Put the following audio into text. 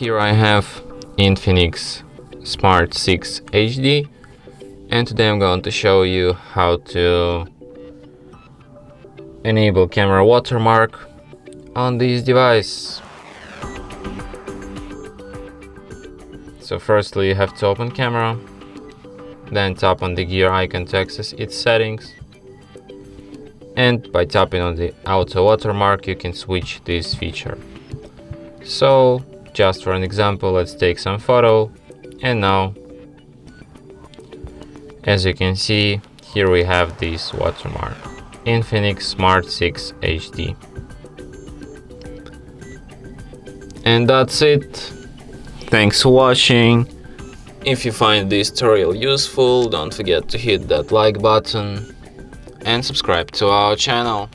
Here I have Infinix Smart 6 HD, and today I'm going to show you how to enable camera watermark on this device. So firstly you have to open camera, then tap on the gear icon to access its settings, and by tapping on the auto watermark you can switch this feature. So just for an example, let's take some photo, and now as you can see here we have this watermark, Infinix Smart 6 HD. And that's it. Thanks for watching. If you find this tutorial useful, don't forget to hit that like button and subscribe to our channel.